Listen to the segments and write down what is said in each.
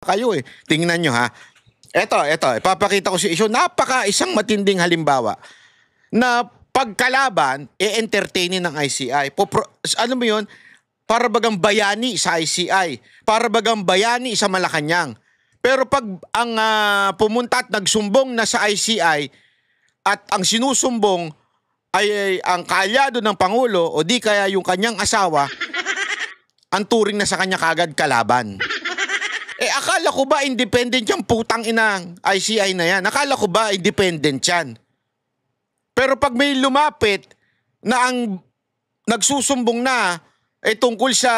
kayo eh. Tingnan nyo ha. Ito, ipapakita ko si issue. Isang matinding halimbawa na pagkalaban, entertainin ng ICI. Ano mo yun? Para bagang bayani sa ICI. Para bagang bayani sa Malacanang. Pero pag ang pumunta at nagsumbong na sa ICI at ang sinusumbong ay ang kaalyado ng Pangulo o di kaya yung kanyang asawa, ang turing na sa kanya kagad kalaban. Akala ko ba independent yung putang inang ICI na yan? Akala ko ba independent yan? Pero pag may lumapit na ang nagsusumbong na tungkol sa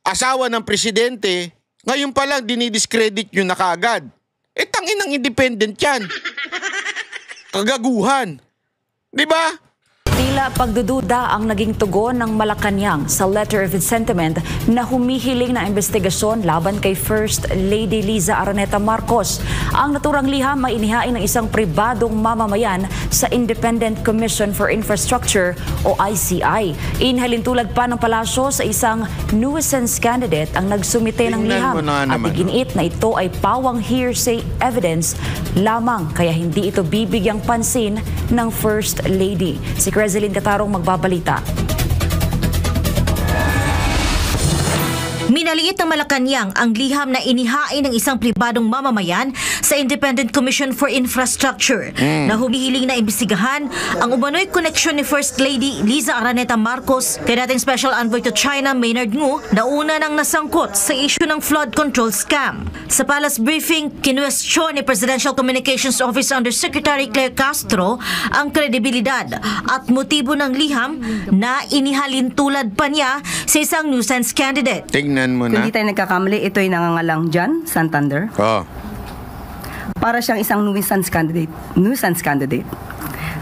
asawa ng presidente, ngayon pa lang dinidiscredit nyo na kaagad. Tanginang independent yan. Kagaguhan. Diba? Tila pagdududa ang naging tugon ng Malacanang sa letter of sentiment na humihiling na investigasyon laban kay First Lady Liza Araneta Marcos. Ang naturang liham ay inihain ng isang pribadong mamamayan sa Independent Commission for Infrastructure o ICI. Inhalintulad pa ng palasyo sa isang nuisance candidate ang nagsumite ng liham at iginiit na ito ay pawang hearsay evidence lamang kaya hindi ito bibigyang pansin ng First Lady. Si Rezelin Catarong magbabalita. Minaliit ng Malacanang ang liham na inihain ng isang pribadong mamamayan sa Independent Commission for Infrastructure na humihiling na imbestigahan ang umano'y koneksyon ni First Lady Liza Araneta Marcos kay dating Special Envoy to China Maynard Ngu na una nang nasangkot sa issue ng flood control scam. Sa palace briefing, kinwestiyon ni Presidential Communications Office Undersecretary Claire Castro ang kredibilidad at motibo ng liham na inihalintulad pa niya sa isang nuisance candidate. Tingnan mo na. Kung hindi tayo nagkakamali, ito ay nangangalang John Santander. Para siyang isang nuisance candidate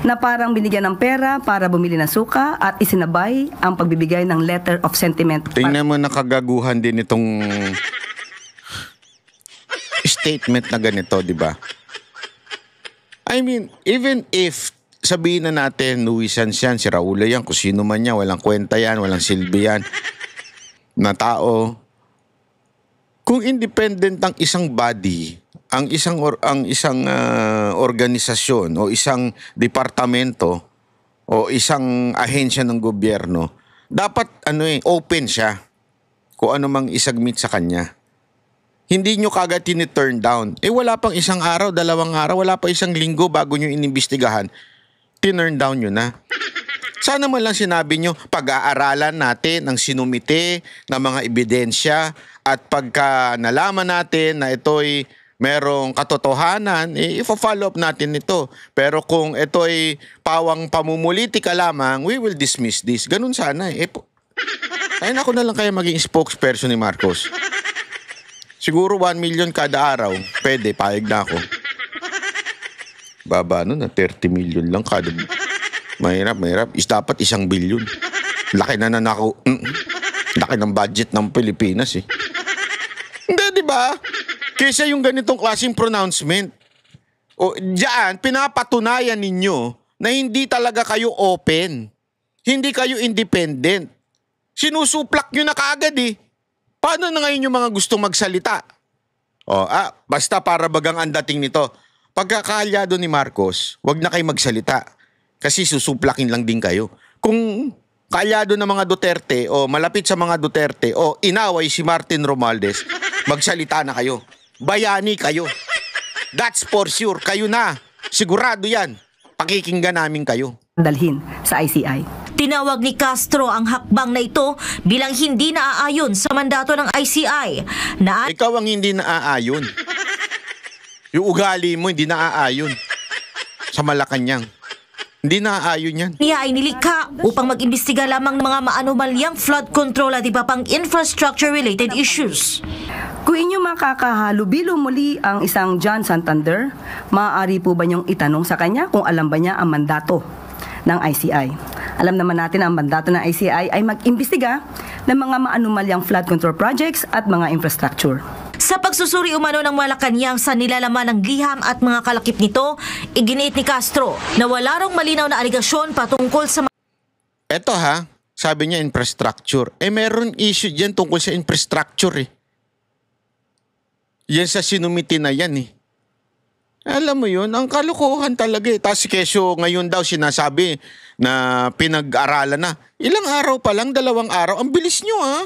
na parang binigyan ng pera para bumili ng suka at isinabay ang pagbibigay ng letter of sentiment. Tingnan mo na kagaguhan din itong statement na ganito, di ba? I mean, even if sabihin na natin nuisance yan, si Raulo yan, kung sino man yan, walang kwenta yan, walang silbi yan na tao. Kung independent ang isang body, ang isang organisasyon o isang departamento o isang ahensya ng gobyerno, dapat open siya kung ano mang isagmit sa kanya. Hindi nyo kagad tini-turn down. Wala pang isang araw, 2 araw, wala pa isang linggo bago nyo inimbestigahan, tinurn down nyo na. Sana man lang sinabi nyo, pag-aaralan natin ang sinumite ng mga ebidensya at pagka nalaman natin na ito'y merong katotohanan, i-follow up natin ito. Pero kung ito'y pawang pamumulitika lamang, we will dismiss this. Ganun sana. Ayun ako na lang kaya maging spokesperson ni Marcos. Siguro 1 million kada araw. Pwede, payag na ako. Baba na 30 million lang kada. Mahirap. Dapat 1 billion. Laki na laki ng budget ng Pilipinas eh. Hindi, di ba? Kaysa yung ganitong klaseng pronouncement. Diyan, pinapatunayan ninyo na hindi talaga kayo open. Hindi kayo independent. Sinusuplak nyo na kaagad eh. Paano na ngayon yung mga gustong magsalita? Basta para bagang ang dating nito. Pagkakaalyado ni Marcos, wag na kayo magsalita. Kasi susuplakin lang din kayo. Kung kaalyado ng mga Duterte o malapit sa mga Duterte o inaway si Martin Romualdez, magsalita na kayo. Bayani kayo. That's for sure. Kayo na. Sigurado yan. Pakikinggan namin kayo. Dalhin sa ICI. Tinawag ni Castro ang hakbang na ito bilang hindi naaayon sa mandato ng ICI. Ikaw ang hindi naaayon. Yung ugali mo hindi naaayon sa Malacanang. Hindi naaayon yan. Niya ay nilikha upang mag-imbestiga lamang ng mga maanumalyang flood control at iba pang infrastructure-related issues. Kung inyo makakahalubilo muli ang isang John Santander, maaari po ba niyong itanong sa kanya kung alam ba niya ang mandato ng ICI? Alam naman natin ang mandato ng ICI ay mag-imbestiga ng mga maanumalyang flood control projects at mga infrastructure. Sa pagsusuri umano ng Malacanang sa nilalaman ng liham at mga kalakip nito, iginiit ni Castro na wala rong malinaw na aligasyon patungkol sa... Eto sabi niya infrastructure. Meron issue dyan tungkol sa infrastructure eh. Yan sa sinumiti na yan eh. Alam mo yun, ang kalokohan talaga eh. Tapos kesyo ngayon daw sinasabi na pinag-aralan na. Ilang araw pa lang, 2 araw. Ang bilis nyo ha.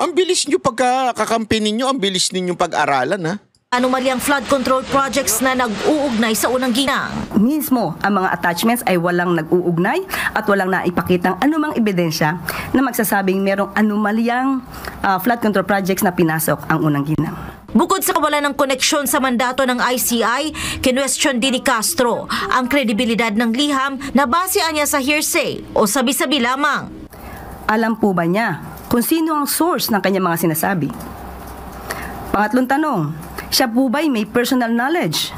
Ang bilis nyo pagkakampi ninyo, ang bilis ninyong pag-aralan ha. Anomalyang flood control projects na nag-uugnay sa unang ginang. Mismo, ang mga attachments ay walang nag-uugnay at walang naipakitang anumang ebidensya na magsasabing merong anomalyang flood control projects na pinasok ang unang ginang. Bukod sa kawalan ng koneksyon sa mandato ng ICI, kinwestiyon din ni Castro ang kredibilidad ng liham na basean niya sa hearsay o sabi-sabi lamang. Alam po ba niya kung sino ang source ng kanyang mga sinasabi? Pangatlong tanong, siya po ba'y may personal knowledge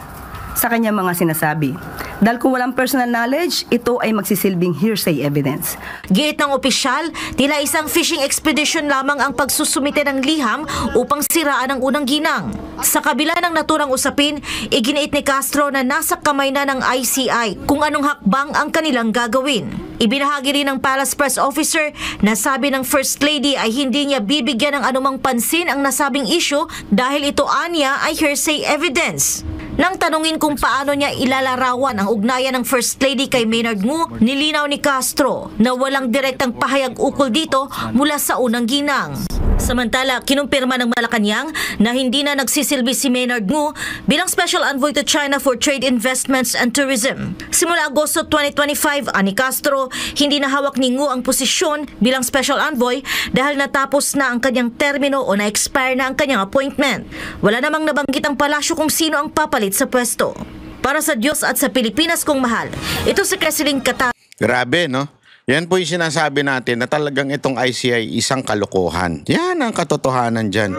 sa kanyang mga sinasabi? Dahil kung walang personal knowledge, ito ay magsisilbing hearsay evidence. Giit ng opisyal, tila isang fishing expedition lamang ang pagsusumite ng liham upang siraan ang unang ginang. Sa kabila ng naturang usapin, iginiit ni Castro na nasa kamay na ng ICI kung anong hakbang ang kanilang gagawin. Ibinahagi rin ng Palace Press Officer na sabi ng First Lady ay hindi niya bibigyan ng anumang pansin ang nasabing issue dahil ito anya ay hearsay evidence. Nang tanungin kung paano niya ilalarawan ang ugnayan ng First Lady kay Maynard Ngu, nilinaw ni Castro na walang direktang pahayag ukol dito mula sa unang ginang. Samantala, kinumpirma ng Malacanang na hindi na nagsisilbi si Maynard Ngu bilang Special Envoy to China for Trade, Investments and Tourism. Simula Agosto 2025, ani Castro, hindi na hawak ni Ngu ang posisyon bilang Special Envoy dahil natapos na ang kanyang termino o na-expire na ang kanyang appointment. Wala namang nabanggit ang palasyo kung sino ang papalit sa pwesto. Para sa Diyos at sa Pilipinas kong mahal, ito si Cresceline Cata. Grabe, no? Yan po yung sinasabi natin na talagang itong ICI isang kalokohan. Yan ang katotohanan dyan.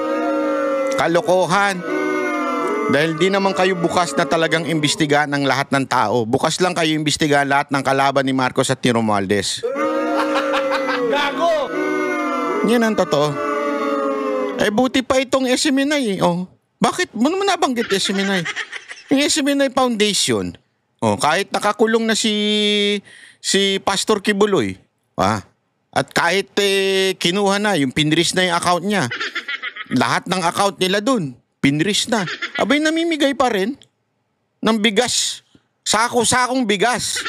Kalokohan. Dahil di naman kayo bukas na talagang imbestigahan ng lahat ng tao. Bukas lang kayo imbestigahan lahat ng kalaban ni Marcos at ni Romualdez. Gago! Yan ang totoo. Eh buti pa itong SMNI. Oh, bakit mo naman nabanggit SMNI? Yung SMNI Foundation. Oh, kahit nakakulong na si Pastor Kibuloy. At kahit kinuha na, yung pinris na yung account niya. Lahat ng account nila dun, pinris na. Abay, namimigay pa rin ng bigas. Sako-sakong bigas.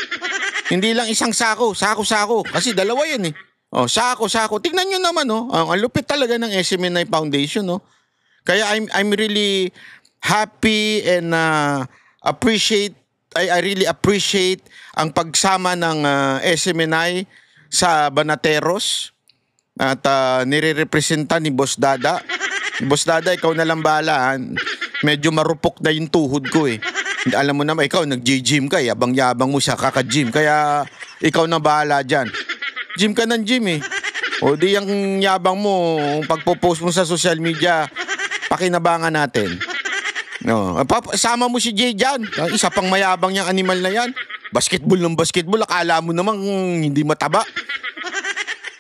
Hindi lang isang sako, sako-sako. Kasi dalawa yan eh. Oh, sako-sako. Tignan nyo naman, oh. Ang lupit talaga ng SMNI Foundation, oh. Kaya I'm really happy and I really appreciate ang pagsama ng SMNI sa Banateros at nire-representa ni Boss Dada. Boss Dada, ikaw na lang bahala. Medyo marupok na yung tuhod ko eh. Alam mo naman, ikaw nag-gym ka, yabang-yabang mo sa kaka-gym. Kaya ikaw na bahala dyan. Gym ka ng gym eh. O di yung yabang mo, pagpo-post mo sa social media, pakinabangan natin. No, sama mo si Jay dyan. Isa pang mayabang niyang animal na yan. Basketball ng basketball. Akala mo namang hindi mataba.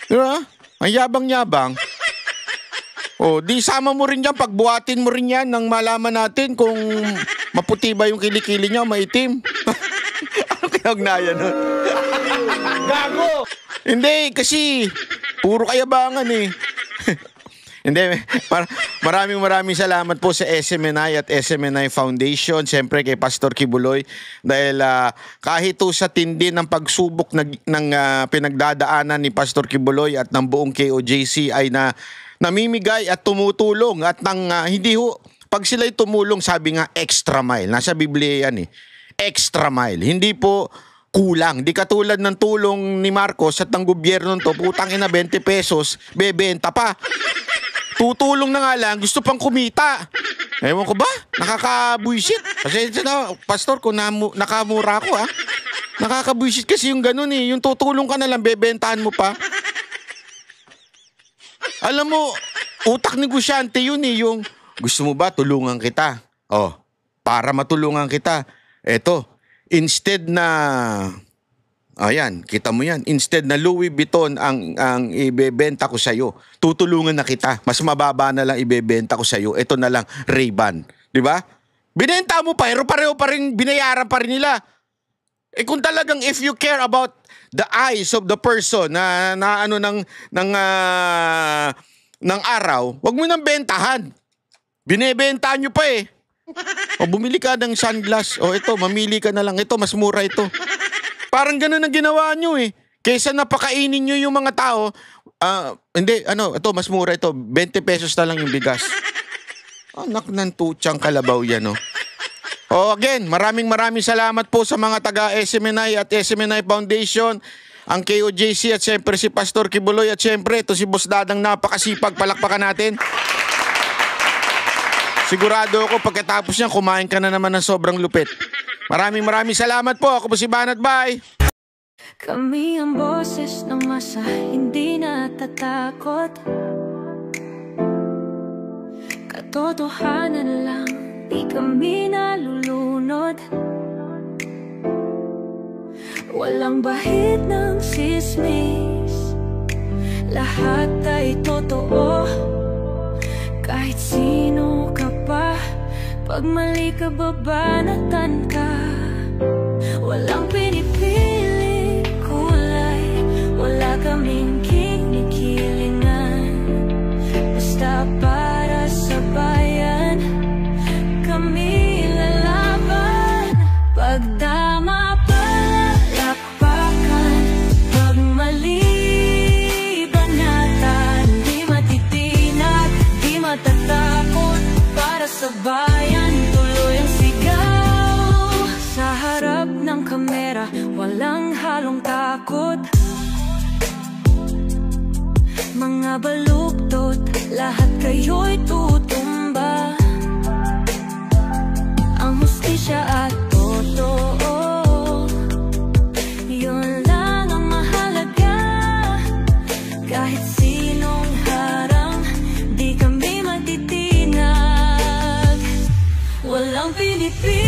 Diba? Ang yabang-yabang. O, di sama mo rin yan. Pagbuhatin mo rin yan nang malaman natin kung maputi ba yung kilikili niya o maitim. Ano kaya ugnayan nun? Gago! Hindi, kasi puro kayabangan eh. Hindi, maraming salamat po sa SMNI at SMNI Foundation, siyempre kay Pastor Kibuloy, dahil kahit sa tindi ng pagsubok ng pinagdadaanan ni Pastor Kibuloy at ng buong KOJC ay namimigay at tumutulong at pag sila'y tumulong, sabi nga extra mile, nasa Biblia yan eh, extra mile, hindi po kulang. Di katulad ng tulong ni Marcos at ng gobyerno to, putang ina 20 pesos, bebenta pa. Tutulong na nga lang, gusto pang kumita. Ewan ko ba? Nakaka-bullshit. Kasi Pastor, kung nakamura ako Nakaka-bullshit kasi yung ganun eh. Yung tutulong ka na lang, bebentahan mo pa. Alam mo, utak negosyante yun eh. Yung gusto mo ba tulungan kita? Oh, para matulungan kita. Eto, instead na ayan, kita mo yan. Instead na Louis Vuitton ang ibebenta ko sa'yo, tutulungan na kita. Mas mababa na lang ibebenta ko sa'yo. Ito na lang, Ray-Ban. Di ba? Binenta mo pa, pero pareho pa rin, binayaran pa rin nila. Eh kung talagang if you care about the eyes of the person na ng araw, wag mo nang bentahan. Binebenta nyo pa eh. O bumili ka ng sunglass. O ito, mamili ka na lang. Ito, mas mura ito. Parang ganun ang ginawa nyo eh. Kaysa napakainin nyo yung mga tao, hindi, ito, mas mura ito. 20 pesos na lang yung bigas. Anak ng tutsang kalabaw yan, oh. O again, maraming salamat po sa mga taga SMNI at SMNI Foundation, ang KOJC at siyempre si Pastor Kibuloy at siyempre ito si Boss Dadang, napakasipag, palakpakan natin. Sigurado ako pagkatapos niyan kumain ka na naman ng sobrang lupit. Maraming salamat po. Ako po si Banat. Bye! Kami ang boses ng masa, hindi natatakot. Katotohanan lang, di kami nalulunod. Walang bahid ng sismis, lahat ay totoo. Kahit sino ka pa, pag mali ka babanatan ka. Walang pinipili kulay, wala kaming kinikilingan. Basta para sa bayan, kami lalaban. Pagdama palakpakan, pag mali banatan. Di matitinag, di matatakot, para sa bayan tuloy ang sigaw. Sa harap ng kamera, walang halong takot. Mga baluktot, lahat kayo'y tutumba. Ang hustisya at totoo, yun lang ang mahalaga. Kahit sinong harang, di kami matitinag. Walang Pilipino